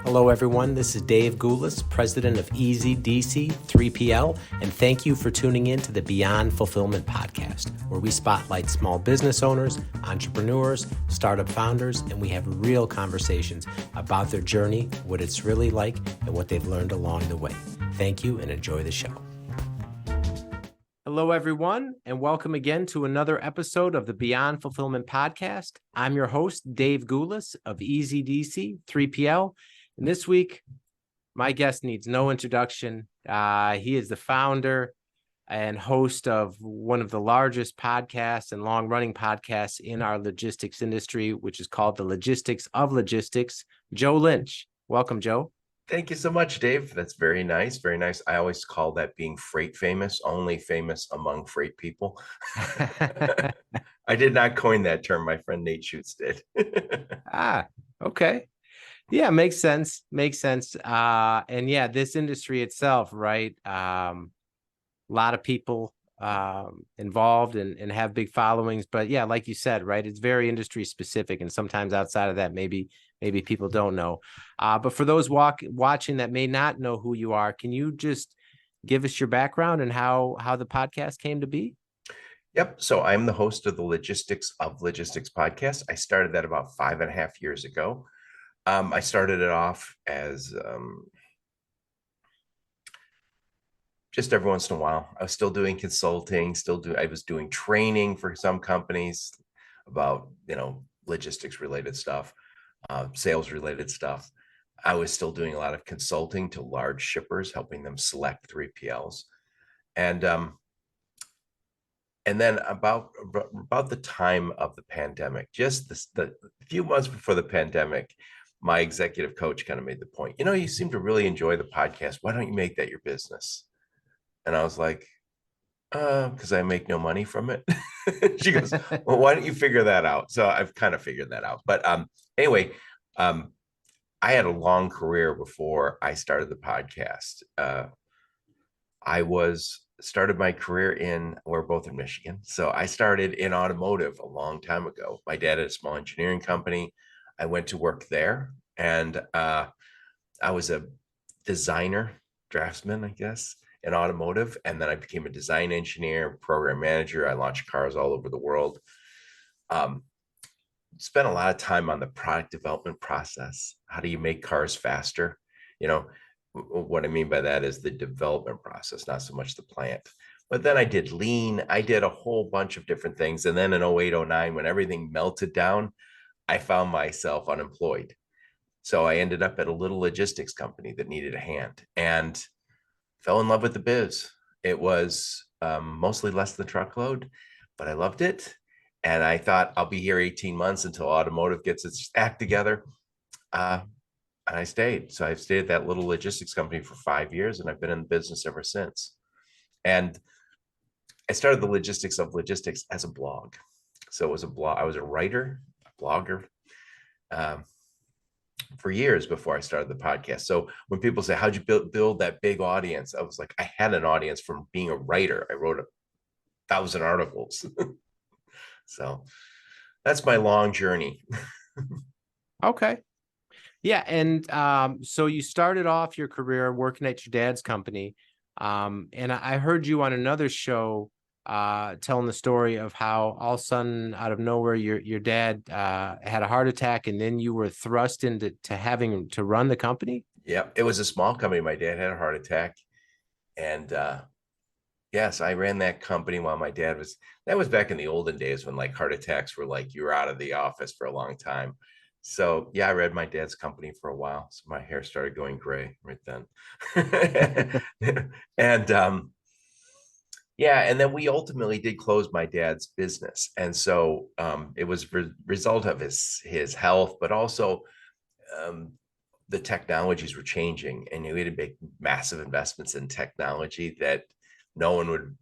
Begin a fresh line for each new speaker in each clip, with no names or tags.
Hello, everyone. This is Dave Goulas, president of Easy DC 3PL, and thank you for tuning in to the Beyond Fulfillment podcast, where we spotlight small business owners, entrepreneurs, startup founders, and we have real conversations about their journey, what it's really like, and what they've learned along the way. Thank you and enjoy the show. Hello, everyone, and welcome again to another episode of the Beyond Fulfillment podcast. I'm your host, Dave Goulas of Easy DC 3PL. And this week, my guest needs no introduction. He is the founder and host of one of the largest podcasts and long-running podcasts in our logistics industry, which is called The Logistics of Logistics, Joe Lynch. Welcome, Joe.
Thank you so much, Dave. That's very nice. Very nice. I always call that being freight famous, only famous among freight people. I did not coin that term. My friend Nate Schutz did.
Okay. Yeah, makes sense. And yeah, this industry itself, right? A lot of people involved and have big followings. But yeah, like you said, right, it's very industry specific. And sometimes outside of that, maybe people don't know. But for those watching that may not know who you are, can you just give us your background and how the podcast came to be?
Yep. So I'm the host of the Logistics of Logistics podcast. I started that about 5.5 years ago. I started it off as just every once in a while. I was still doing consulting, I was doing training for some companies about, logistics related stuff, sales related stuff. I was still doing a lot of consulting to large shippers, helping them select 3PLs. And then about the time of the pandemic, just the few months before the pandemic, my executive coach kind of made the point, you seem to really enjoy the podcast. Why don't you make that your business? And I was like, because I make no money from it. She goes, well, why don't you figure that out? So I've kind of figured that out. But anyway, I had a long career before I started the podcast. Started my career we're both in Michigan. So I started in automotive a long time ago. My dad had a small engineering company. I went to work there, and I was a designer, draftsman, I guess, in automotive. And then I became a design engineer, program manager. I launched cars all over the world. Spent a lot of time on the product development process. How do you make cars faster? What I mean by that is the development process, not so much the plant. But then I did lean. I did a whole bunch of different things. And then in 08, 09, when everything melted down, I found myself unemployed. So I ended up at a little logistics company that needed a hand and fell in love with the biz. It was mostly less than truckload, but I loved it. And I thought I'll be here 18 months until Automotive gets its act together. And I stayed. So I've stayed at that little logistics company for 5 years, and I've been in the business ever since. And I started the Logistics of Logistics as a blog. So it was a blog. I was a writer, a blogger, for years before I started the podcast. So when people say, how'd you build that big audience? I was like, I had an audience from being a writer. I wrote 1,000 articles. So that's my long journey.
Okay. Yeah. And so you started off your career working at your dad's company. And I heard you on another show telling the story of how all of a sudden, out of nowhere, your dad had a heart attack, and then you were thrust into having to run the company.
Yeah, it was a small company. My dad had a heart attack, and yes, I ran that company while my dad was. That was back in the olden days when like heart attacks were like you were out of the office for a long time. So yeah, I ran my dad's company for a while. So my hair started going gray right then. And yeah, and then we ultimately did close my dad's business. And so it was result of his health, but also the technologies were changing, and we had to make massive investments in technology that none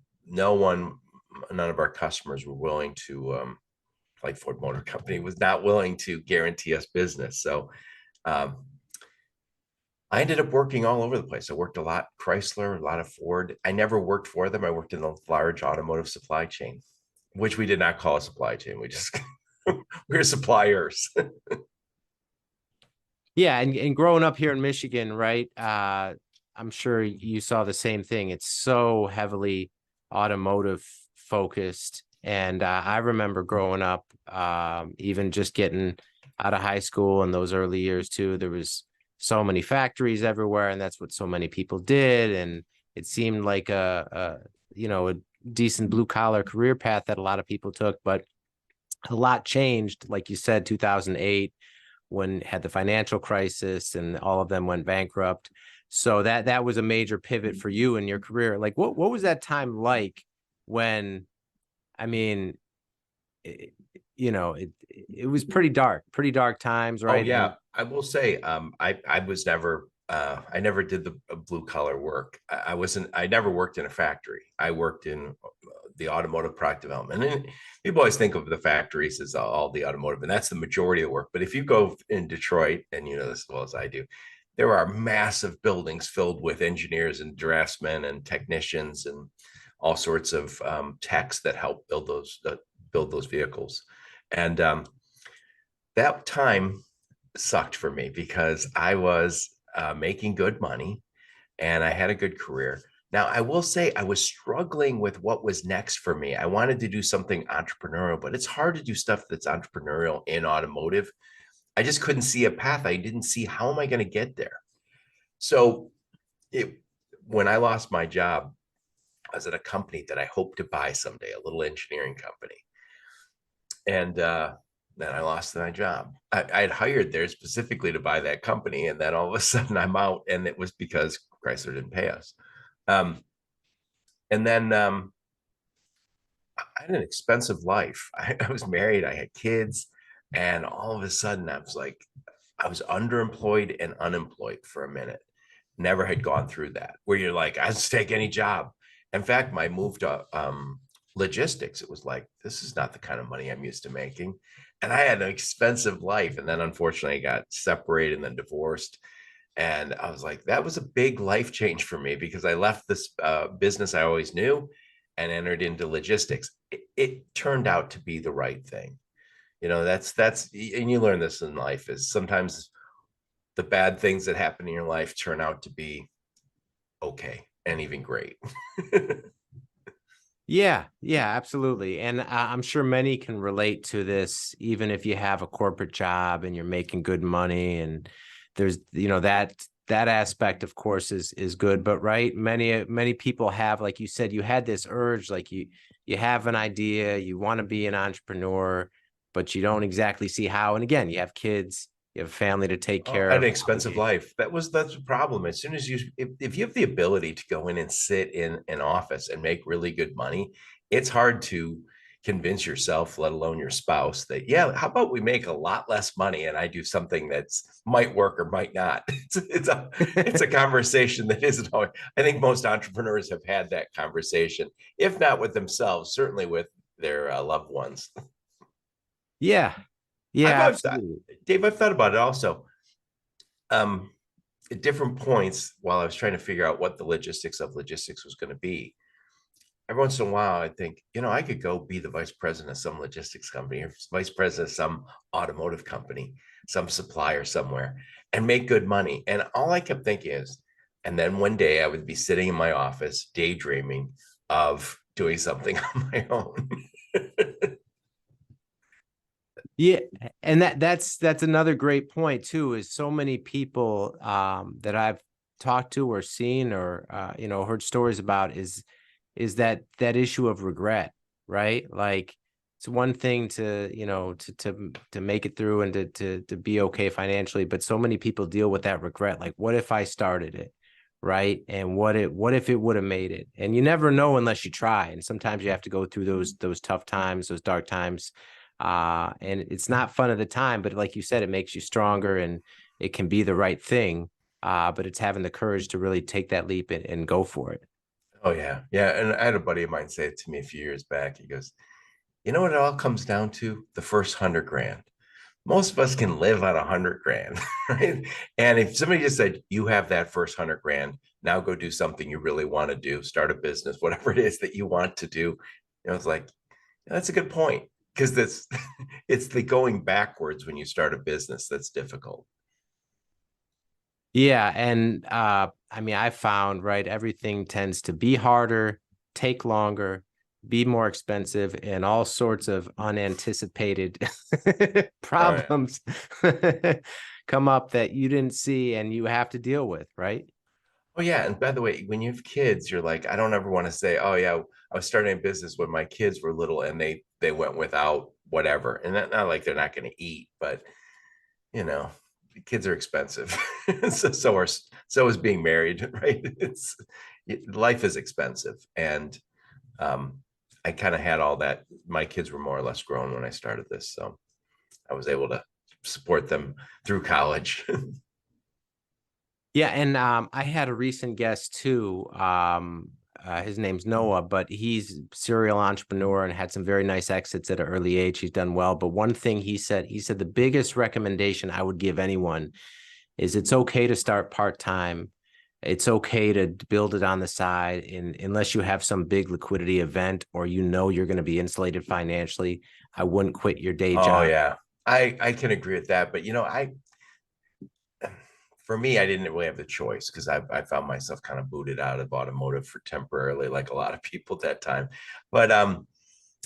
of our customers were willing to, like Ford Motor Company was not willing to guarantee us business. So I ended up working all over the place. I worked a lot, Chrysler, a lot of Ford. I never worked for them. I worked in the large automotive supply chain, which we did not call a supply chain. We just, we were suppliers.
Yeah, and growing up here in Michigan, right? I'm sure you saw the same thing. It's so heavily automotive focused. And I remember growing up, even just getting out of high school in those early years too, there was so many factories everywhere, and that's what so many people did. And it seemed like a decent blue collar career path that a lot of people took, but a lot changed, like you said, 2008 when had the financial crisis and all of them went bankrupt. So that was a major pivot for you in your career. Like what was that time like when, I mean, it, it was pretty dark times,
Oh
right?
yeah,
And
I will say, I was never, I never did the blue collar work. I wasn't, I never worked in a factory. I worked in the automotive product development, and people always think of the factories as all the automotive, and that's the majority of the work. But if you go in Detroit, and you know this as well as I do, there are massive buildings filled with engineers and draftsmen and technicians and all sorts of techs that help build those vehicles, and that time sucked for me because I was making good money and I had a good career. Now, I will say I was struggling with what was next for me. I wanted to do something entrepreneurial, but it's hard to do stuff that's entrepreneurial in automotive. I just couldn't see a path. I didn't see how am I going to get there. So it, when I lost my job, I was at a company that I hoped to buy someday, a little engineering company. And then I lost my job. I had hired there specifically to buy that company, and then all of a sudden I'm out, and it was because Chrysler didn't pay us. Um, and then I had an expensive life. I was married, I had kids, and all of a sudden I was like, I was underemployed and unemployed for a minute. Never had gone through that where you're like, I just take any job. In fact, my move to logistics, it was like, this is not the kind of money I'm used to making. And I had an expensive life. And then unfortunately, I got separated and then divorced. And I was like, that was a big life change for me because I left this business I always knew and entered into logistics. It turned out to be the right thing. You know, and you learn this in life is sometimes the bad things that happen in your life turn out to be okay and even great.
yeah, yeah, absolutely. And I'm sure many can relate to this, even if you have a corporate job and you're making good money and there's, that aspect, of course, is good. But right, many people have, like you said, you had this urge, like you have an idea, you want to be an entrepreneur, but you don't exactly see how. And again, you have kids, you have a family to take
Oh,
care
an
of,
expensive
obligate.
life. That's a problem. As soon as if you have the ability to go in and sit in an office and make really good money, it's hard to convince yourself, let alone your spouse, that yeah, how about we make a lot less money and I do something that's might work or might not. It's a conversation that isn't always. I think most entrepreneurs have had that conversation, if not with themselves, certainly with their loved ones.
Yeah, yeah,
I've thought,
absolutely.
Dave, I've thought about it also. Um, at different points while I was trying to figure out what the logistics of logistics was going to be. Every once in a while, I think, I could go be the vice president of some logistics company or vice president of some automotive company, some supplier somewhere, and make good money. And all I kept thinking is, and then one day I would be sitting in my office daydreaming of doing something on my own.
Yeah, and that's another great point too, is so many people that I've talked to or seen or heard stories about is that issue of regret, right? Like it's one thing to, to make it through and to be okay financially, but so many people deal with that regret. Like, what if I started it? Right. And what if it would have made it? And you never know unless you try. And sometimes you have to go through those tough times, those dark times. And it's not fun at the time, but like you said, it makes you stronger and it can be the right thing. But it's having the courage to really take that leap and go for it.
Oh yeah. Yeah. And I had a buddy of mine say it to me a few years back. He goes, you know what it all comes down to? The first 100 grand. Most of us can live on 100 grand, right? And if somebody just said, you have that first 100 grand, now go do something you really want to do, start a business, whatever it is that you want to do. It's like, yeah, that's a good point. Because it's the going backwards when you start a business that's difficult.
Yeah, and I mean, I found, right, everything tends to be harder, take longer, be more expensive, and all sorts of unanticipated
Oh yeah.
problems come up that you didn't see and you have to deal with, right?
Oh yeah. And by the way, when you have kids, you're like, I don't ever want to say, oh yeah, I was starting a business when my kids were little and they went without whatever. And that not like they're not going to eat, but you know, kids are expensive. So is being married, right? Life is expensive. And um I kind of had all that. My kids were more or less grown when I started this. So I was able to support them through college.
Yeah, and I had a recent guest too. His name's Noah, but he's serial entrepreneur and had some very nice exits at an early age. He's done well. But one thing he said the biggest recommendation I would give anyone is it's okay to start part-time. It's okay to build it on the side, unless you have some big liquidity event or you know you're going to be insulated financially. I wouldn't quit your day
Oh
job.
yeah. I can agree with that. But I for me, I didn't really have the choice because I found myself kind of booted out of automotive for temporarily, like a lot of people at that time. But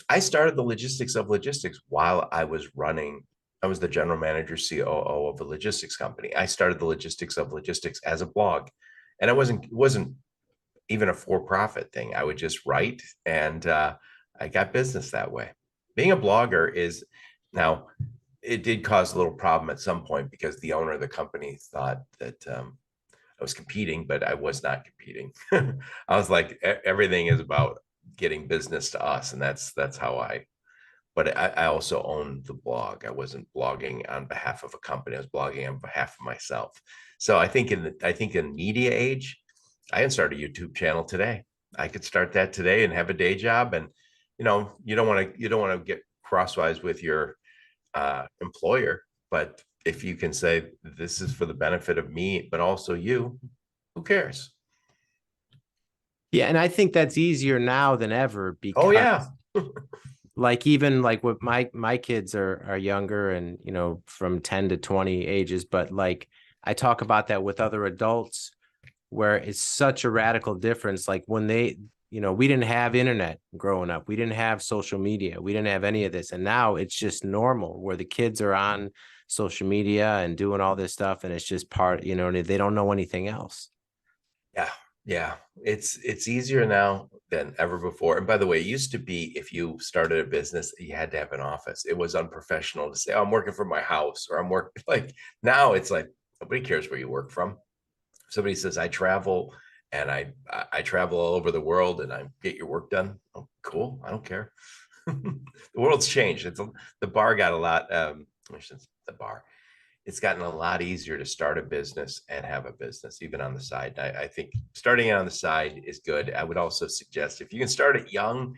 I started the logistics of logistics while I was running. I was the general manager, COO of a logistics company. I started the logistics of logistics as a blog, and it wasn't even a for-profit thing. I would just write, and I got business that way. Being a blogger is now it did cause a little problem at some point because the owner of the company thought that I was competing, but I was not competing. I was like, everything is about getting business to us, and that's how I. But I also owned the blog. I wasn't blogging on behalf of a company. I was blogging on behalf of myself. So I think in media age, I can start a YouTube channel today. I could start that today and have a day job. And you don't want to get crosswise with your employer, but if you can say this is for the benefit of me, but also you, who cares?
Yeah, and I think that's easier now than ever
Oh
because
yeah.
like even like with my kids are younger and from 10 to 20 ages, but like I talk about that with other adults where it's such a radical difference. Like when we didn't have internet growing up, we didn't have social media, we didn't have any of this, and now it's just normal where the kids are on social media and doing all this stuff, and it's just part, they don't know anything else.
Yeah, yeah. It's easier now than ever before. And by the way, it used to be if you started a business, you had to have an office. It was unprofessional to say, oh, I'm working from my house or I'm working like now it's like nobody cares where you work from. Somebody says I travel and I travel all over the world and I get your work done. Oh, cool. I don't care. The world's changed. The bar got a lot the bar it's gotten a lot easier to start a business and have a business, even on the side. I think starting it on the side is good. I would also suggest if you can start it young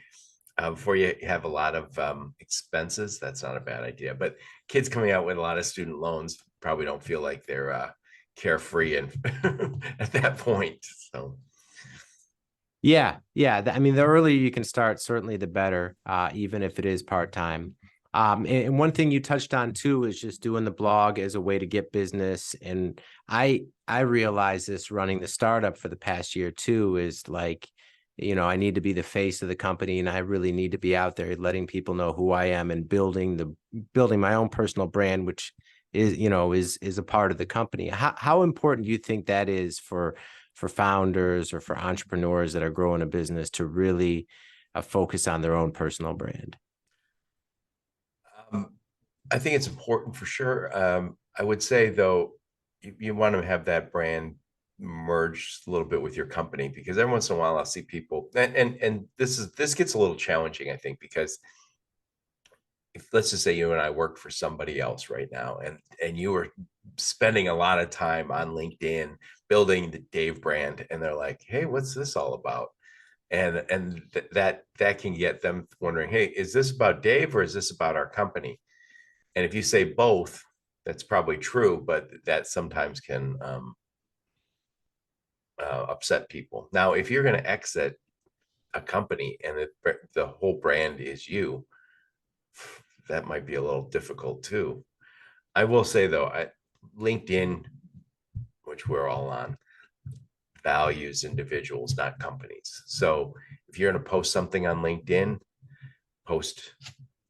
before you have a lot of expenses, that's not a bad idea. But kids coming out with a lot of student loans probably don't feel like they're carefree and at that point. So,
Yeah. I mean, the earlier you can start, certainly the better, even if it is part-time. And one thing you touched on too is just doing the blog as a way to get business. And I realize this running the startup for the past year too, is like, I need to be the face of the company and I really need to be out there letting people know who I am and building my own personal brand, which is a part of the company. How important do you think that is for founders or for entrepreneurs that are growing a business to really focus on their own personal brand?
um, I think it's important for sure. I would say though, you want to have that brand merged a little bit with your company because every once in a while I'll see people and this gets a little challenging, I think, because if let's just say you and I work for somebody else right now and you were spending a lot of time on LinkedIn building the Dave brand and they're like, hey, what's this all about? And that can get them wondering, hey, is this about Dave or is this about our company? And if you say both, that's probably true, but that sometimes can upset people. Now, if you're going to exit a company and the whole brand is you, that might be a little difficult too. I will say though, LinkedIn, which we're all on, values individuals, not companies. So if you're going to post something on LinkedIn, post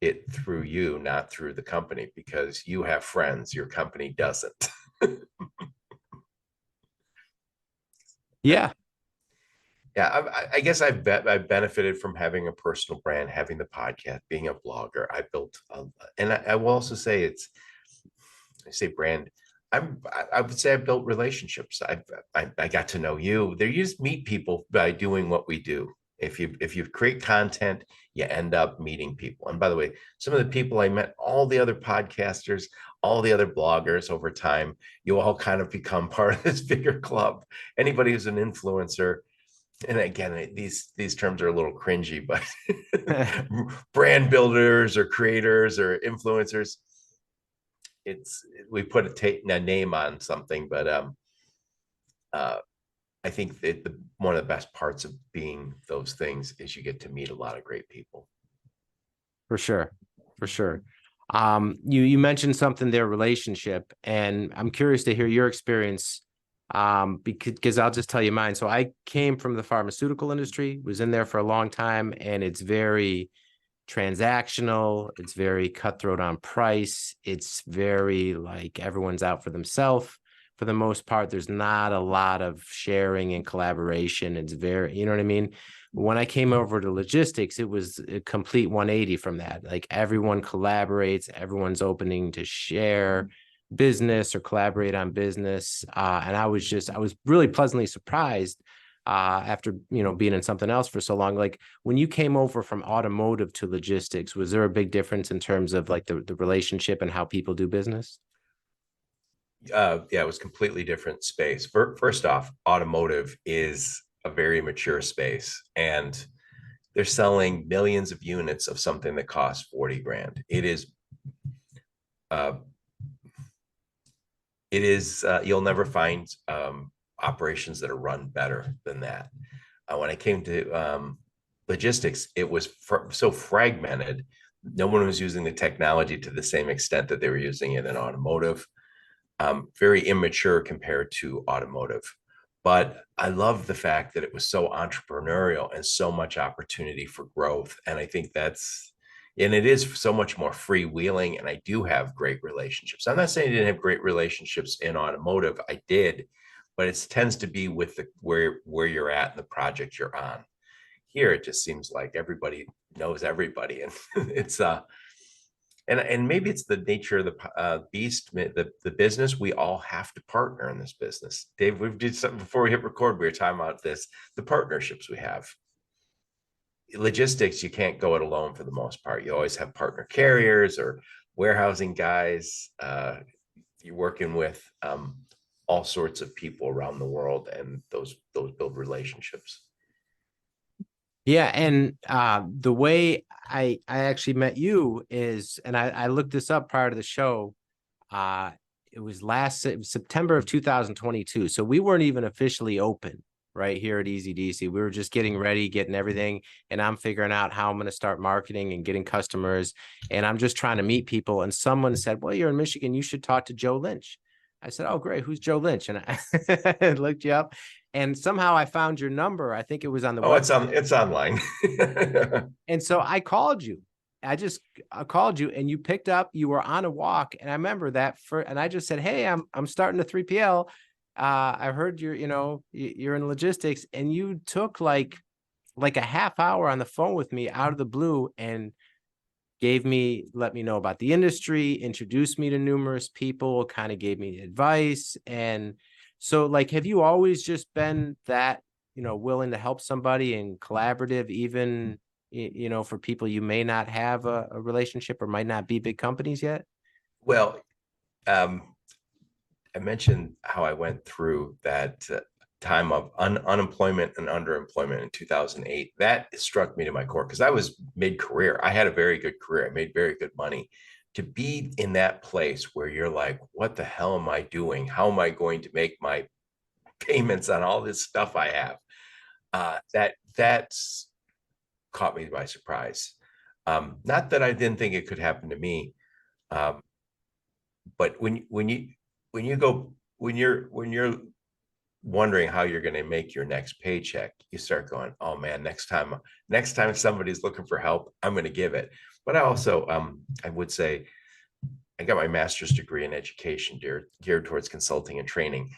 it through you, not through the company, because you have friends, your company doesn't.
Yeah,
Yeah, I guess I've benefited from having a personal brand, having the podcast, being a blogger. I built, and I will also say I say brand. I would say I built relationships. I got to know you. There, you just meet people by doing what we do. If you create content, you end up meeting people. And by the way, some of the people I met, all the other podcasters, all the other bloggers over time, you all kind of become part of this bigger club. Anybody who's an influencer, and again, these terms are a little cringy, but brand builders or creators or influencers, it's we put a name on something, but uh, I think that one of the best parts of being those things is you get to meet a lot of great people.
for sure. For sure. You mentioned something there, relationship, and I'm curious to hear your experience. Because I'll just tell you mine. So I came from the pharmaceutical industry, was in there for a long time, and it's very transactional. It's very cutthroat on price. It's very like everyone's out for themselves for the most part. There's not a lot of sharing and collaboration. It's very, you know what I mean? When I came over to logistics, it was a complete 180 from that. Like everyone collaborates, everyone's opening to share business or collaborate on business. And I was really pleasantly surprised after, being in something else for so long. Like when you came over from automotive to logistics, was there a big difference in terms of like the relationship and how people do business?
Yeah, it was completely different space. First off, automotive is a very mature space, and they're selling millions of units of something that costs 40 grand. Uh, you'll never find operations that are run better than that. When I came to logistics, it was so fragmented. No one was using the technology to the same extent that they were using it in automotive. Very immature compared to automotive. But I love the fact that it was so entrepreneurial and so much opportunity for growth. And I think and it is so much more freewheeling. And I do have great relationships. I'm not saying I didn't have great relationships in automotive. I did, but it tends to be with where you're at and the project you're on. Here, it just seems like everybody knows everybody, and it's and maybe it's the nature of the beast, the business. We all have to partner in this business. Dave, we've did something before we hit record. We were talking about the partnerships we have. Logistics, you can't go it alone for the most part. You always have partner carriers or warehousing guys. You're working with all sorts of people around the world, and those build relationships.
Yeah, and the way I actually met you is, and I looked this up prior to the show. Uh, it was September of 2022, so we weren't even officially open right here at Easy DC. We were just getting ready, getting everything, and I'm figuring out how I'm going to start marketing and getting customers, and I'm just trying to meet people. And someone said, "Well, you're in Michigan, you should talk to Joe Lynch." I said, "Oh, great. Who's Joe Lynch?" And I looked you up, and somehow I found your number. I think it was on the
Oh,
website.
it's online.
And so I called you. I called you and you picked up, you were on a walk. And I remember that and I just said, "Hey, I'm starting a 3PL. I heard you're in logistics," and you took like a half hour on the phone with me out of the blue and let me know about the industry, introduced me to numerous people, kind of gave me advice. And so like, have you always just been that, willing to help somebody and collaborative, even, for people you may not have a relationship or might not be big companies yet?
Well, I mentioned how I went through that time of unemployment and underemployment in 2008. That struck me to my core because I was mid-career. I had a very good career. I made very good money. To be in that place where you're like, what the hell am I doing? How am I going to make my payments on all this stuff I have? That's caught me by surprise. Not that I didn't think it could happen to me, um, but when you go when you're wondering how you're going to make your next paycheck, you start going, oh man, next time somebody's looking for help, I'm going to give it. But I also, I would say, I got my master's degree in education geared towards consulting and training.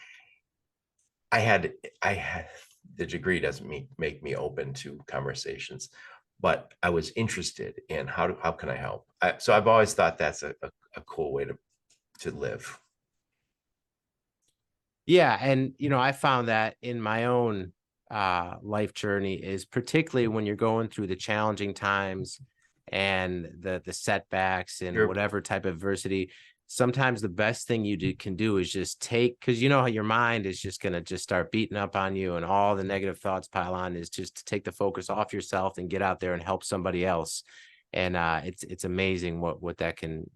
I had the degree doesn't make me open to conversations, but I was interested in how can I help. So I've always thought that's a cool way to live.
Yeah, and I found that in my own life journey is particularly when you're going through the challenging times and the setbacks and
You're
whatever type of adversity, sometimes the best thing can do is just take, because you know how your mind is just going to just start beating up on you and all the negative thoughts pile on, is just to take the focus off yourself and get out there and help somebody else. And it's amazing what that can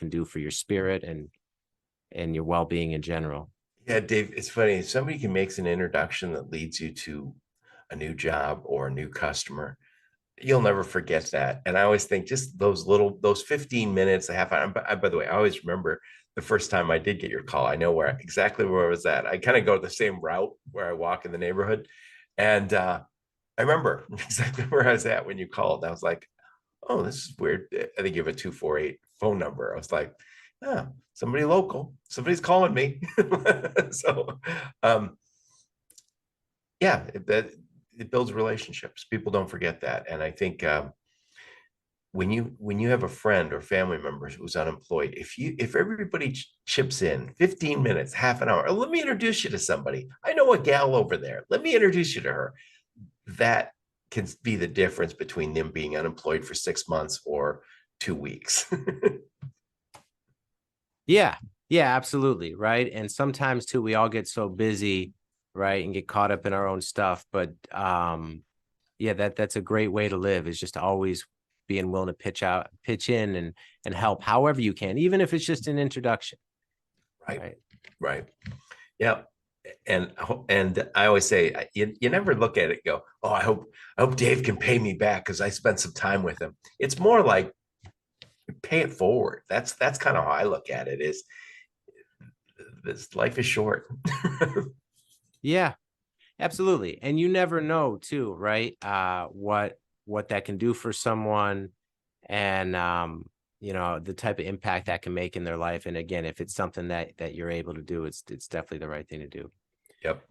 do for your spirit and your well-being in general.
Yeah, Dave, it's funny. If somebody can make an introduction that leads you to a new job or a new customer, you'll never forget that. And I always think just those 15 minutes, a half hour. By the way, I always remember the first time I did get your call. I know exactly where I was at. I kind of go the same route where I walk in the neighborhood. And I remember exactly where I was at when you called. I was like, oh, this is weird. I think you have a 248 phone number. I was like, ah, somebody local, somebody's calling me. So, yeah, it builds relationships. People don't forget that. And I think when you have a friend or family member who's unemployed, if everybody chips in 15 minutes, half an hour, let me introduce you to somebody. I know a gal over there. Let me introduce you to her. That can be the difference between them being unemployed for 6 months or 2 weeks.
Yeah. Yeah, absolutely. Right. And sometimes too, we all get so busy, right, and get caught up in our own stuff. But yeah, that's a great way to live, is just always being willing to pitch in and help however you can, even if it's just an introduction.
Right.
Right.
Right. Yeah. And I always say you never look at it and go, oh, I hope Dave can pay me back because I spent some time with him. It's more like pay it forward. That's kind of how I look at it. Is this life is short.
Yeah, absolutely. And you never know too, right? What that can do for someone, and the type of impact that can make in their life. And again, if it's something that you're able to do, it's definitely the right thing to do.
Yep.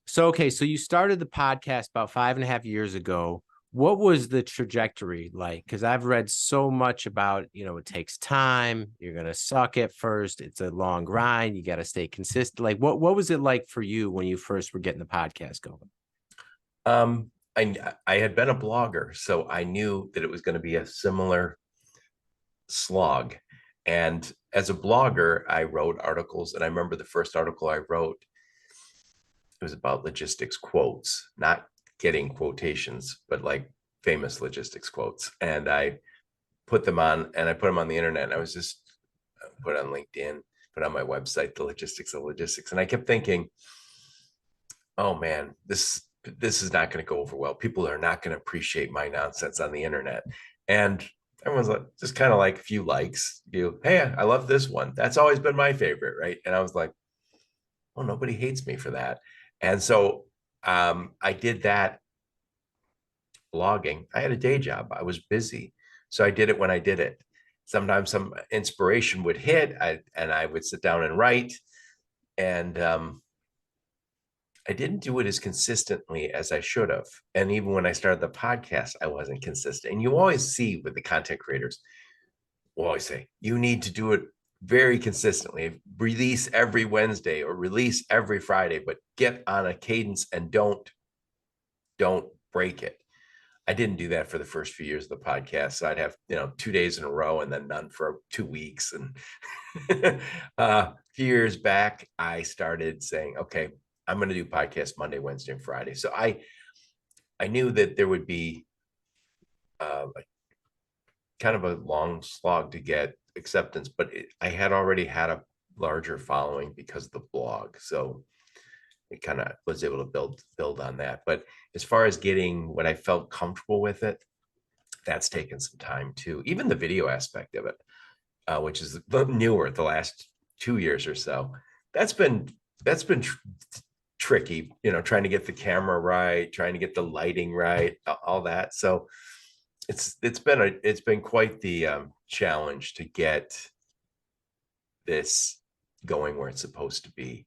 So okay, so you started the podcast about 5.5 years ago. What was the trajectory like? Because I've read so much about, it takes time, you're gonna suck at first, it's a long grind, you got to stay consistent. Like what was it like for you when you first were getting the podcast going?
I had been a blogger, so I knew that it was going to be a similar slog. And as a blogger, I wrote articles, and I remember the first article I wrote, it was about logistics quotes, not getting quotations, but like famous logistics quotes. And I put them on, and I put them on the internet. And I was just put on LinkedIn, put on my website, the logistics of logistics. And I kept thinking, oh man, this is not going to go over well. People are not going to appreciate my nonsense on the internet. And everyone's like, just kind of like a few likes. Hey, I love this one. That's always been my favorite, right? And I was like, oh, nobody hates me for that. And so I did that blogging. I had a day job. I was busy. So I did it when I did it. Sometimes some inspiration would hit, and I would sit down and write. And I didn't do it as consistently as I should have. And even when I started the podcast, I wasn't consistent. And you always see with the content creators, we'll always say, you need to do it very consistently. Release every Wednesday or release every Friday, but get on a cadence and don't break it. I didn't do that for the first few years of the podcast. So I'd have, 2 days in a row and then none for 2 weeks. And a few years back, I started saying, okay, I'm going to do podcast Monday, Wednesday, and Friday. So I knew that there would be kind of a long slog to get acceptance, but I had already had a larger following because of the blog. So it kind of was able to build on that. But as far as getting what I felt comfortable with it, that's taken some time too. Even the video aspect of it, which is newer, the last 2 years or so, that's been that's been tricky, trying to get the camera right, trying to get the lighting right, all that. So it's been quite the challenge to get this going where it's supposed to be.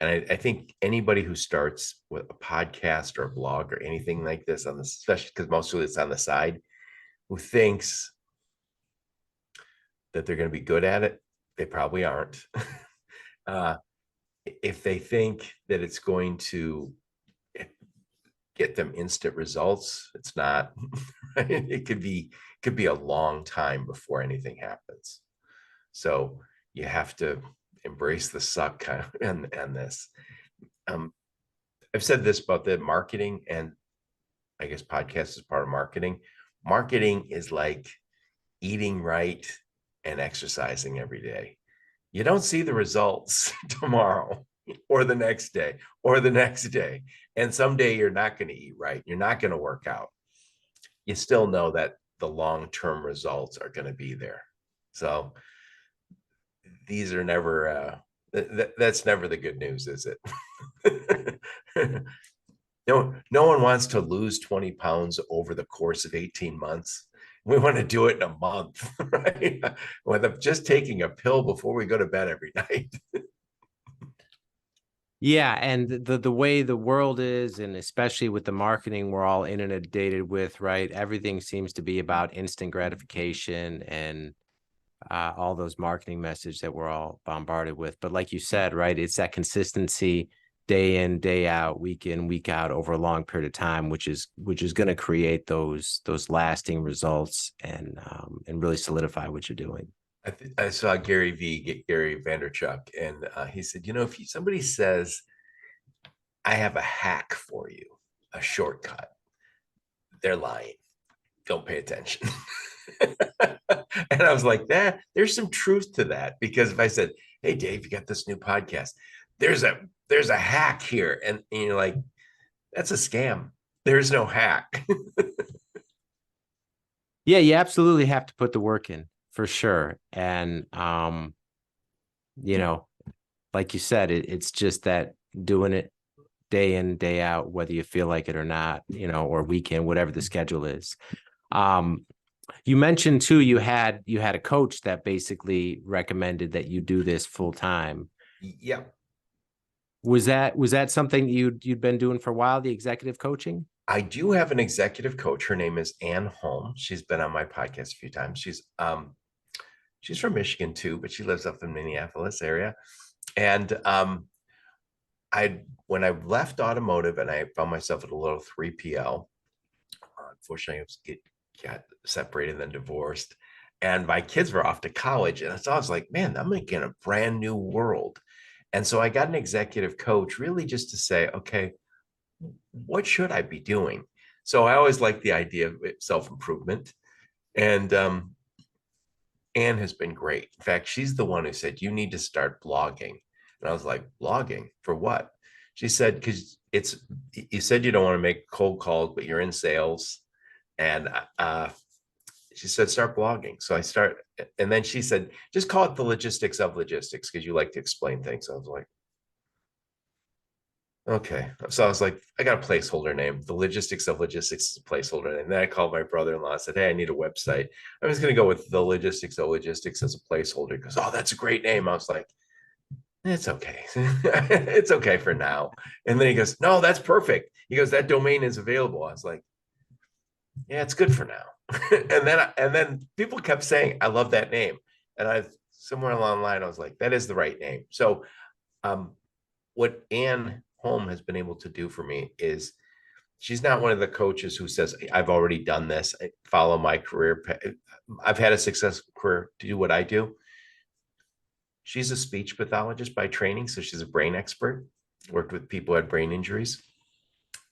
And I think anybody who starts with a podcast or a blog or anything like this on this, especially because mostly it's on the side, who thinks that they're going to be good at it, they probably aren't. uh, if they think that it's going to get them instant results, it's not. Right? It could be a long time before anything happens. So you have to embrace the suck kind of and this. Um, I've said this about the marketing, and I guess podcast is part of marketing. Marketing is like eating right and exercising every day. You don't see the results tomorrow or the next day or the next day. And someday you're not going to eat right. You're not going to work out. You still know that the long-term results are going to be there. So these are never, that's never the good news, is it? No one wants to lose 20 pounds over the course of 18 months. We want to do it in a month, right? With just taking a pill before we go to bed every night.
Yeah, and the way the world is, and especially with the marketing we're all inundated with, right? Everything seems to be about instant gratification and all those marketing messages that we're all bombarded with. But like you said, right, it's that consistency, day in, day out, week in, week out, over a long period of time, which is going to create those lasting results and really solidify what you're doing.
I saw Gary Vanderchuck, and he said, if somebody says, I have a hack for you, a shortcut, they're lying. Don't pay attention. And I was like, there's some truth to that, because if I said, hey Dave, you got this new podcast, there's a hack here, and you're like, that's a scam. There's no hack.
Yeah, you absolutely have to put the work in for sure. And you know, like you said, it's just that doing it day in, day out, whether you feel like it or not, or weekend, whatever the schedule is. You mentioned too, you had a coach that basically recommended that you do this full time.
Yeah.
Was that something you'd been doing for a while, the executive coaching?
I do have an executive coach. Her name is Ann Holm. She's been on my podcast a few times. She's from Michigan too, but she lives up in Minneapolis area. And when I left Automotive and I found myself at a little 3PL, unfortunately I got separated and then divorced, and my kids were off to college, and so I was like, man, I'm making a brand new world. And so I got an executive coach, really just to say, okay, what should I be doing? So I always like the idea of self-improvement. And Anne has been great. In fact, she's the one who said, you need to start blogging. And I was like, blogging for what? She said, because you said you don't want to make cold calls, but you're in sales. And she said, start blogging. So I start, and then she said, just call it the logistics of logistics, because you like to explain things. I was like, okay. So I was like, I got a placeholder name. The logistics of logistics is a placeholder name. Then I called my brother-in-law and said, hey, I need a website. I was going to go with the logistics of logistics as a placeholder. He goes, oh, that's a great name. I was like, it's okay. It's okay for now. And then he goes, no, that's perfect. He goes, that domain is available. I was like, yeah, it's good for now. and then people kept saying, I love that name. And I somewhere along the line, I was like, that is the right name. So what Ann Holm has been able to do for me is, she's not one of the coaches who says, I've already done this, I follow my career. I've had a successful career to do what I do. She's a speech pathologist by training. So she's a brain expert, worked with people who had brain injuries.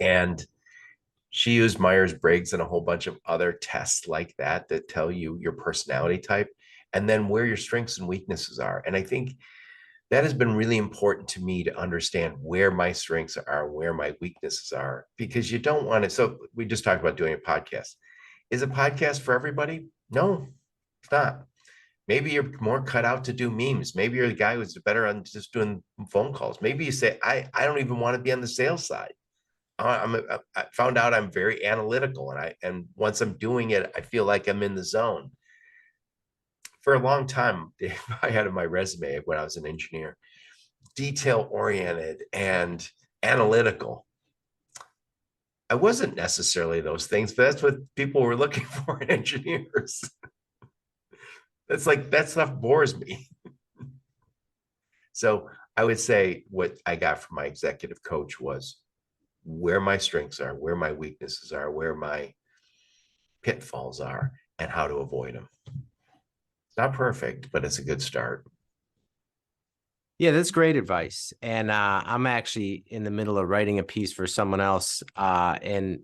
And she used Myers-Briggs and a whole bunch of other tests like that that tell you your personality type and then where your strengths and weaknesses are. And I think that has been really important to me, to understand where my strengths are, where my weaknesses are, because you don't want to. So we just talked about doing a podcast. Is a podcast for everybody? No, it's not. Maybe you're more cut out to do memes. Maybe you're the guy who's better on just doing phone calls. Maybe you say, I don't even want to be on the sales side. I found out I'm very analytical, and once I'm doing it, I feel like I'm in the zone. For a long time, I had in my resume when I was an engineer, detail oriented and analytical. I wasn't necessarily those things, but that's what people were looking for in engineers. That's like, that stuff bores me. So I would say what I got from my executive coach was where my strengths are, where my weaknesses are, where my pitfalls are, and how to avoid them. It's not perfect, but it's a good start.
Yeah, that's great advice. And I'm actually in the middle of writing a piece for someone else. And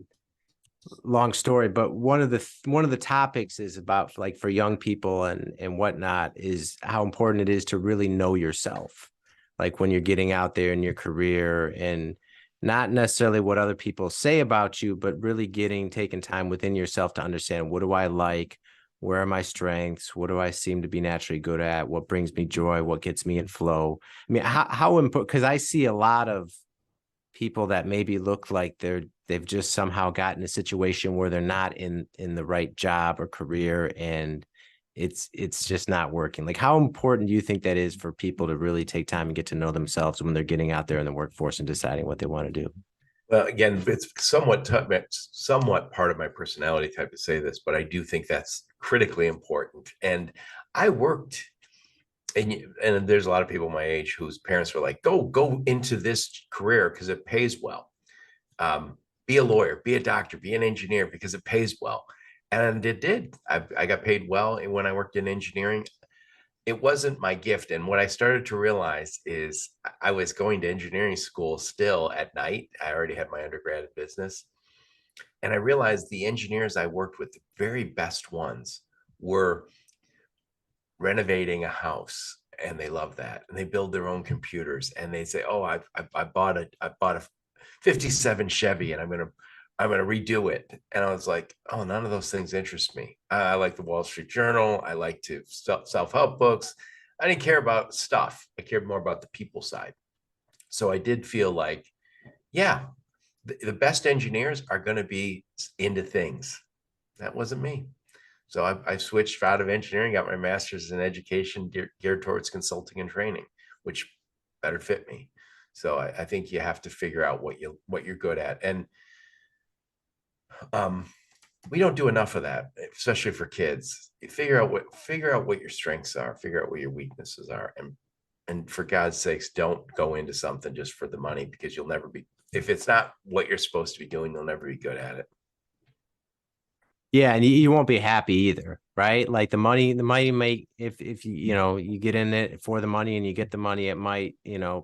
long story, but one of the topics is about, like, for young people and whatnot, is how important it is to really know yourself. Like when you're getting out there in your career, and not necessarily what other people say about you, but really taking time within yourself to understand, what do I like? Where are my strengths? What do I seem to be naturally good at? What brings me joy? What gets me in flow? I mean, how important, because I see a lot of people that maybe look like they've just somehow gotten a situation where they're not in the right job or career, and it's just not working. Like, how important do you think that is for people to really take time and get to know themselves when they're getting out there in the workforce and deciding what they want to do?
Well, again, it's somewhat part of my personality type to say this, but I do think that's critically important. And I worked, and there's a lot of people my age whose parents were like, go into this career because it pays well. Be a lawyer, be a doctor, be an engineer because it pays well. And it did. I got paid well when I worked in engineering. It wasn't my gift. And what I started to realize is I was going to engineering school still at night. I already had my undergrad in business. And I realized the engineers I worked with, the very best ones, were renovating a house, and they love that, and they build their own computers, and they say, oh, I bought a 57 Chevy, and I'm gonna redo it. And I was like, oh, none of those things interest me. I like the Wall Street Journal. I like to self-help books. I didn't care about stuff. I cared more about the people side. So I did feel like, yeah, the best engineers are going to be into things. That wasn't me. So I switched out of engineering, got my master's in education geared towards consulting and training, which better fit me. So I think you have to figure out what you're good at. And we don't do enough of that, especially for kids. Figure out what your strengths are, figure out what your weaknesses are, and for God's sakes, don't go into something just for the money, because you'll never be, if it's not what you're supposed to be doing, you'll never be good at it.
Yeah, and you won't be happy either, right? Like the money may, if you get in it for the money and you get the money, it might,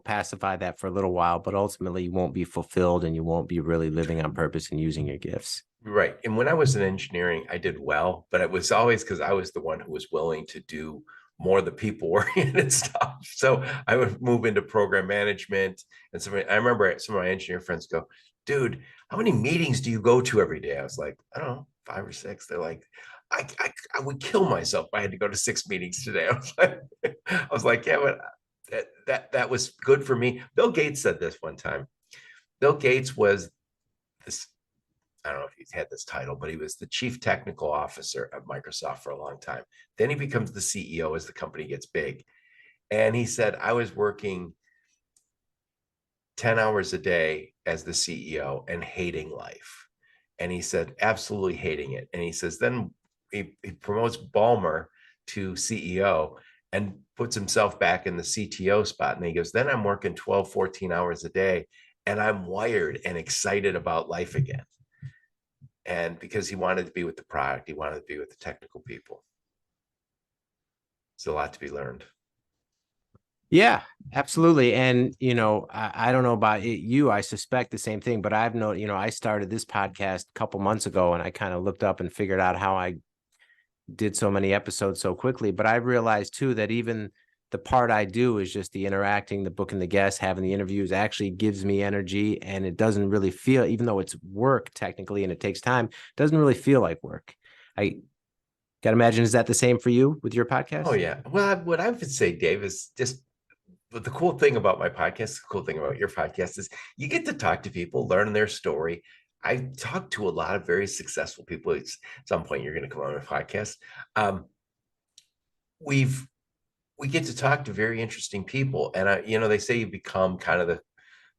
pacify that for a little while, but ultimately you won't be fulfilled, and you won't be really living on purpose and using your gifts.
Right. And when I was in engineering, I did well, but it was always because I was the one who was willing to do more of the people oriented stuff. So I would move into program management. And I remember some of my engineer friends go, dude, how many meetings do you go to every day? I was like, I don't know, 5 or 6. They're like, I would kill myself if I had to go to 6 meetings today. I was like, yeah, but that was good for me. Bill Gates said this one time. Bill Gates was this, I don't know if he's had this title, but he was the chief technical officer of Microsoft for a long time. Then he becomes the CEO as the company gets big. And he said, I was working 10 hours a day as the CEO and hating life. And he said, absolutely hating it. And he says, then he promotes Ballmer to CEO and puts himself back in the CTO spot. And he goes, then I'm working 12, 14 hours a day, and I'm wired and excited about life again. And because he wanted to be with the product, he wanted to be with the technical people. It's a lot to be learned.
Yeah, absolutely. And, I don't know about you, I suspect the same thing, but I've known, I started this podcast a couple months ago, and I kind of looked up and figured out how I did so many episodes so quickly. But I realized too that even the part I do is just the interacting, the booking the guests, having the interviews, actually gives me energy, and it doesn't really feel, even though it's work technically and it takes time, it doesn't really feel like work. I Gotta imagine, is that the same for you with your
Oh
podcast?
yeah. Well, what I would say, Dave, is just, but the cool thing about my podcast, the cool thing about your podcast is you get to talk to people, learn their story. I talk to a lot of very successful people. It's, at some point, you're going to come on my podcast. Um, we've we get to talk to very interesting people, and they say you become kind of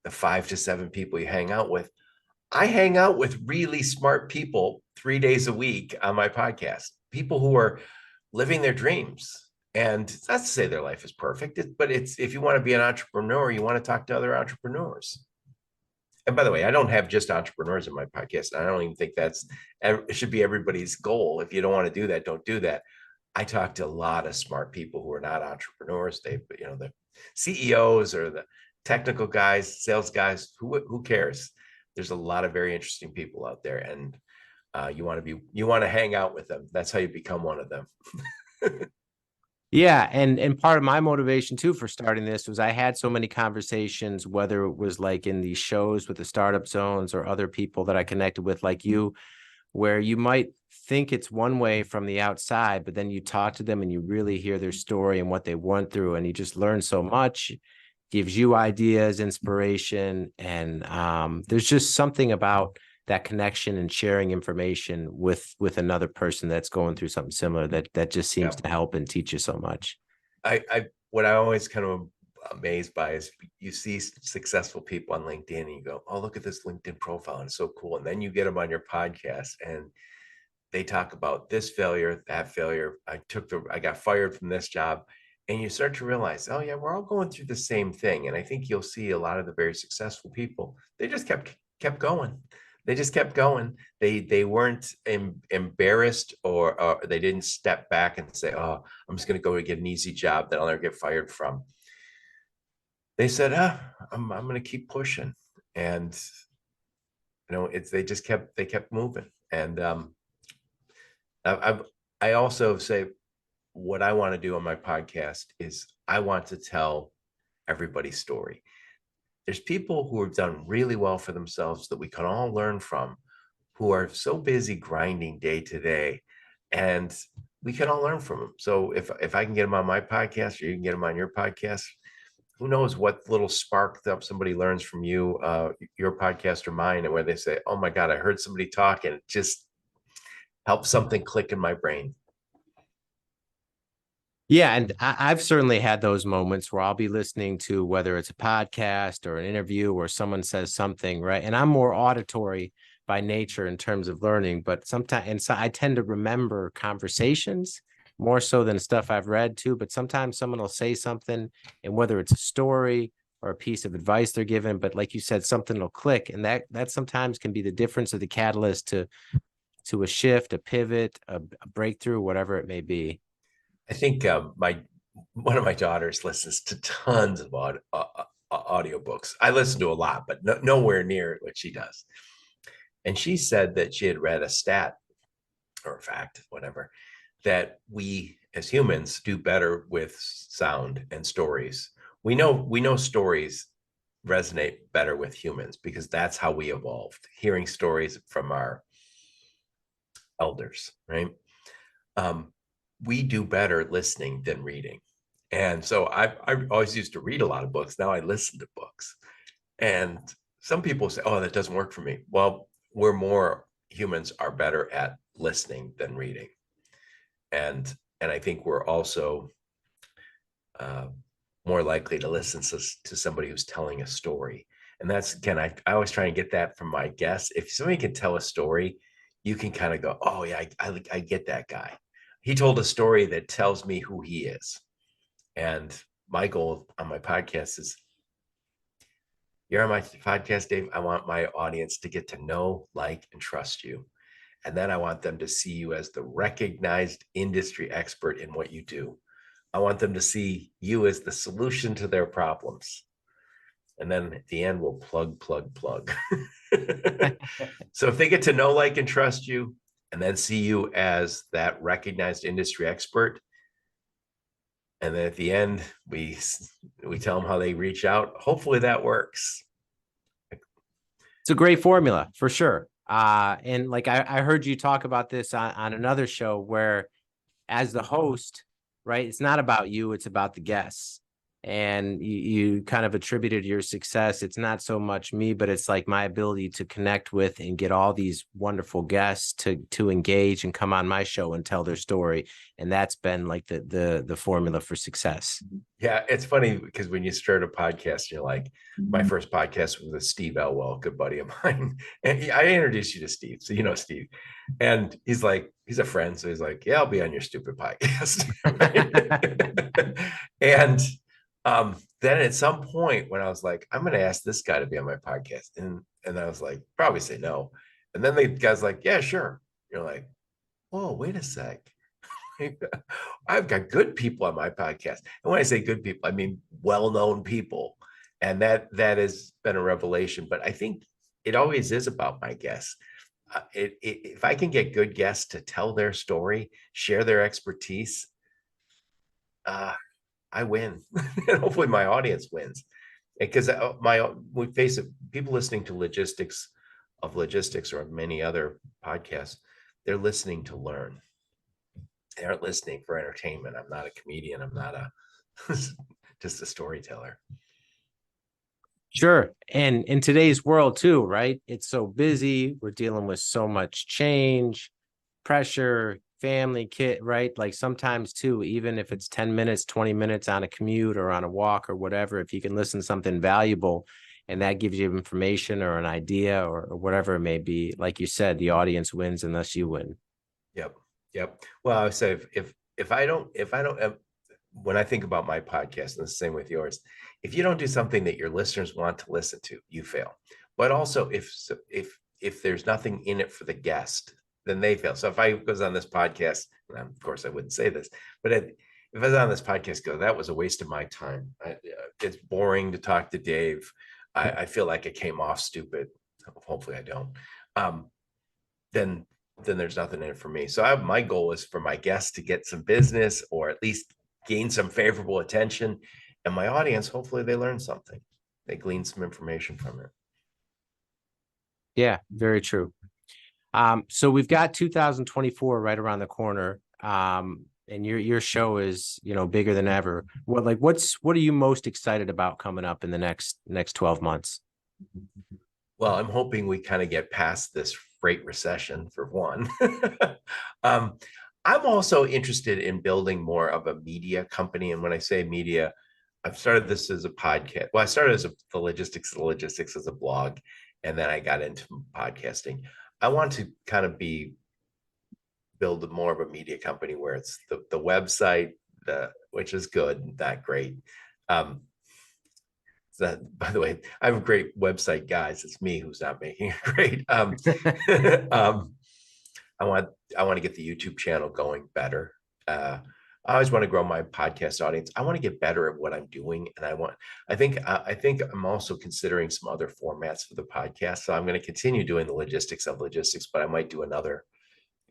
the 5 to 7 people you hang out with. I hang out with really smart people 3 days a week on my podcast. People who are living their dreams. And it's not to say their life is perfect, but it's, if you want to be an entrepreneur, you want to talk to other entrepreneurs. And by the way, I don't have just entrepreneurs in my podcast. I don't even think it should be everybody's goal. If you don't want to do that, don't do that. I talk to a lot of smart people who are not entrepreneurs. The CEOs or the technical guys, sales guys, who cares? There's a lot of very interesting people out there, and you want to hang out with them. That's how you become one of them.
Yeah, and part of my motivation too for starting this was I had so many conversations, whether it was like in these shows with the startup zones or other people that I connected with like you, where you might think it's one way from the outside, but then you talk to them and you really hear their story and what they went through, and you just learn so much, gives you ideas, inspiration, and there's just something about that connection and sharing information with another person that's going through something similar that just seems
Yeah.
to help and teach you so much.
What I always kind of amazed by is you see successful people on LinkedIn and you go, oh, look at this LinkedIn profile. And it's so cool. And then you get them on your podcast and they talk about this failure, that failure. I got fired from this job. And you start to realize, oh yeah, we're all going through the same thing. And I think you'll see a lot of the very successful people, they just kept going. They just kept going. They weren't embarrassed, or they didn't step back and say, oh, I'm just going to go get an easy job that I'll never get fired from. They said, I'm going to keep pushing. And they kept moving. And I also say, what I want to do on my podcast is I want to tell everybody's story. There's people who have done really well for themselves that we can all learn from, who are so busy grinding day to day, and we can all learn from them. So if I can get them on my podcast, or you can get them on your podcast, who knows what little spark up somebody learns from you, your podcast or mine, and where they say, oh my God, I heard somebody talk and it just helped something click in my brain.
Yeah, and I've certainly had those moments where I'll be listening to whether it's a podcast or an interview where someone says something, right? And I'm more auditory by nature in terms of learning, but sometimes, and so I tend to remember conversations more so than stuff I've read too. But sometimes someone will say something, and whether it's a story or a piece of advice they're given, but like you said, something will click, and that sometimes can be the difference of the catalyst to a shift, a pivot, a breakthrough, whatever it may be.
I think my one of my daughters listens to tons of audiobooks. I listen to a lot, but nowhere near what she does. And she said that she had read a stat or a fact, whatever, that we as humans do better with sound and stories. We know stories resonate better with humans because that's how we evolved, hearing stories from our elders, right? Um, we do better listening than reading. And so I always used to read a lot of books. Now I listen to books. And some people say, oh, that doesn't work for me. Well, humans are better at listening than reading. And I think we're also uh, more likely to listen to somebody who's telling a story. And that's, again, I always try and get that from my guests. If somebody can tell a story, you can kind of go, oh yeah, I get that guy. He told a story that tells me who he is. And my goal on my podcast is, you're on my podcast, Dave. I want my audience to get to know, like, and trust you. And then I want them to see you as the recognized industry expert in what you do. I want them to see you as the solution to their problems. And then at the end, we'll plug. So if they get to know, like, and trust you, and then see you as that recognized industry expert, and then at the end, we tell them how they reach out. Hopefully that works.
It's a great formula for sure. And like I heard you talk about this on another show where as the host, right, it's not about you, it's about the guests. And you kind of attributed your success. It's not so much me, but it's like my ability to connect with and get all these wonderful guests to engage and come on my show and tell their story. And that's been like the formula for success.
Yeah, it's funny because when you start a podcast, you're like, my first podcast was with Steve Elwell, a good buddy of mine. And I introduced you to Steve. So you know Steve. And he's like, he's a friend. So he's like, yeah, I'll be on your stupid podcast. And then at some point when I was like, I'm going to ask this guy to be on my podcast. And I was like, probably say no. And then the guy's like, yeah, sure. You're like, whoa, wait a sec. I've got good people on my podcast. And when I say good people, I mean well-known people. And that has been a revelation. But I think it always is about my guests. If I can get good guests to tell their story, share their expertise, I win. And hopefully my audience wins. Because we face it, people listening to logistics or many other podcasts, they're listening to learn. They aren't listening for entertainment. I'm not a comedian. I'm not just a storyteller.
Sure. And in today's world too, right? It's so busy. We're dealing with so much change, pressure, family, kid, right? Like sometimes too, even if it's 10 minutes, 20 minutes on a commute or on a walk or whatever, if you can listen to something valuable and that gives you information or an idea or whatever it may be, like you said, the audience wins unless you win.
Yep. Well, I say if I don't, when I think about my podcast, and the same with yours, if you don't do something that your listeners want to listen to, you fail. But also, if there's nothing in it for the guest, then they fail. So if I was on this podcast, and of course I wouldn't say this, but if I was on this podcast, that was a waste of my time. It's boring to talk to Dave. I feel like I came off stupid. Hopefully I don't. Then there's nothing in it for me. So my goal is for my guests to get some business or at least gain some favorable attention. And my audience, hopefully they learn something. They glean some information from it.
Yeah, very true. So we've got 2024 right around the corner. And your show is, bigger than ever. What are you most excited about coming up in the next 12 months?
Well, I'm hoping we kind of get past this freight recession for one. I'm also interested in building more of a media company. And when I say media, I've started this as a podcast. Well, I started as the logistics as a blog, and then I got into podcasting. I want to kind of build more of a media company where it's the website, which is good, not great. That, by the way, I have a great website, guys. It's me who's not making it great. I want to get the YouTube channel going better. I always want to grow my podcast audience. I want to get better at what I'm doing, and I think I'm also considering some other formats for the podcast. So I'm going to continue doing the logistics, but I might do another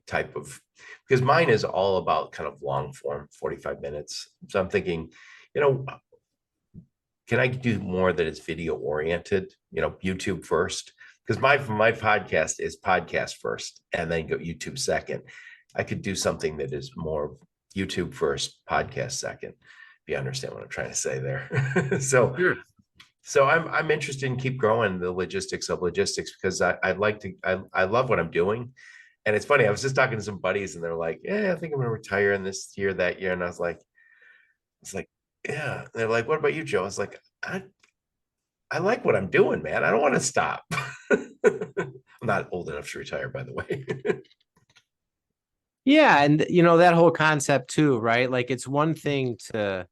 type of, because mine is all about kind of long form, 45 minutes. So I'm thinking, can I do more that is video oriented, YouTube first? Because my podcast is podcast first and then go YouTube second. I could do something that is more YouTube first, podcast second, if you understand what I'm trying to say there. So
Sure.
So I'm interested in keep growing the logistics because I love what I'm doing. And it's funny, I was just talking to some buddies and they're like, yeah, I think I'm gonna retire in this year, that year. And I was like, yeah. And they're like, what about you, Joe? I was like, I like what I'm doing, man. I don't want to stop. I'm not old enough to retire, by the way.
Yeah, and that whole concept too, right? Like it's one thing to,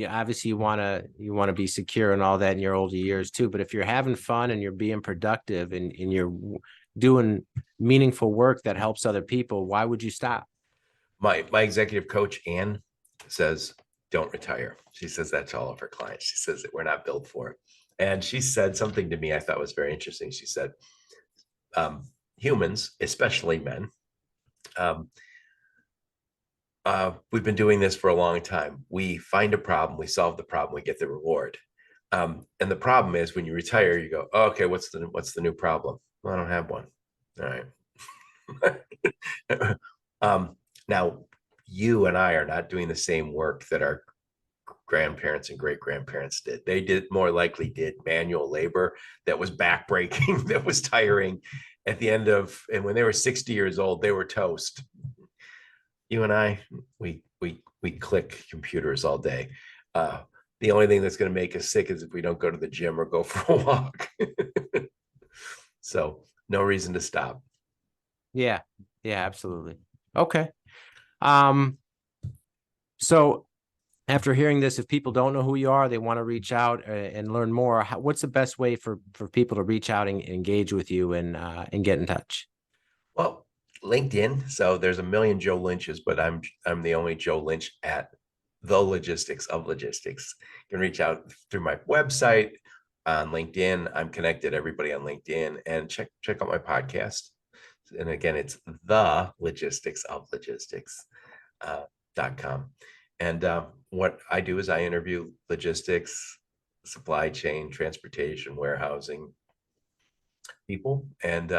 obviously you want to be secure and all that in your older years too, but if you're having fun and you're being productive and you're doing meaningful work that helps other people, why would you stop?
My executive coach, Ann, says, don't retire. She says that to all of her clients. She says that we're not built for it. And she said something to me I thought was very interesting. She said, humans, especially men, we've been doing this for a long time. We find a problem, we solve the problem, we get the reward. And the problem is when you retire, you go, oh, okay, what's the new problem? Well, I don't have one. All right. Now you and I are not doing the same work that our grandparents and great grandparents did. They more likely did manual labor that was backbreaking, that was tiring at the end of, and when they were 60 years old, they were toast. You and I, we click computers all day. The only thing that's going to make us sick is if we don't go to the gym or go for a walk. So no reason to stop.
Yeah, absolutely. Okay. So after hearing this, if people don't know who you are, they want to reach out and learn more, what's the best way for people to reach out and engage with you and get in touch?
Well, LinkedIn. So there's a million Joe Lynches, but I'm the only Joe Lynch at the Logistics of Logistics. You can reach out through my website on LinkedIn. I'm connected to everybody on LinkedIn, and check out my podcast. And again, it's the Logistics of Logistics.com. And what I do is I interview logistics, supply chain, transportation, warehousing people. And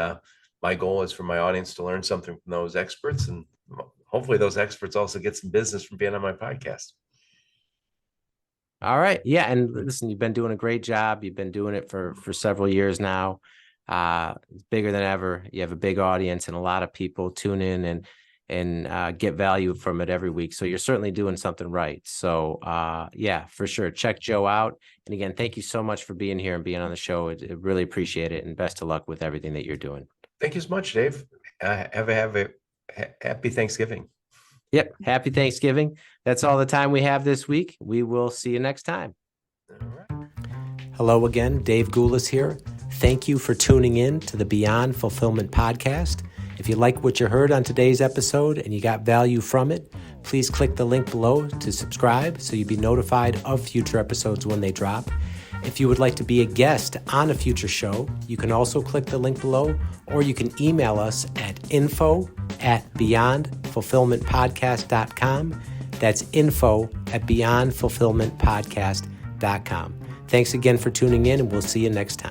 my goal is for my audience to learn something from those experts. And hopefully those experts also get some business from being on my podcast.
All right. Yeah. And listen, you've been doing a great job. You've been doing it for several years now. It's bigger than ever. You have a big audience and a lot of people tune in and get value from it every week. So you're certainly doing something right. So yeah, for sure. Check Joe out. And again, thank you so much for being here and being on the show. I really appreciate it. And best of luck with everything that you're doing.
Thank you so much, Dave. Have a happy Thanksgiving.
Yep. Happy Thanksgiving. That's all the time we have this week. We will see you next time.
All right.
Hello again. Dave Goulas here. Thank you for tuning in to the Beyond Fulfillment podcast. If you like what you heard on today's episode and you got value from it, please click the link below to subscribe so you'll be notified of future episodes when they drop. If you would like to be a guest on a future show, you can also click the link below, or you can email us at info@beyondfulfillmentpodcast.com. That's info@beyondfulfillmentpodcast.com. Thanks again for tuning in, and we'll see you next time.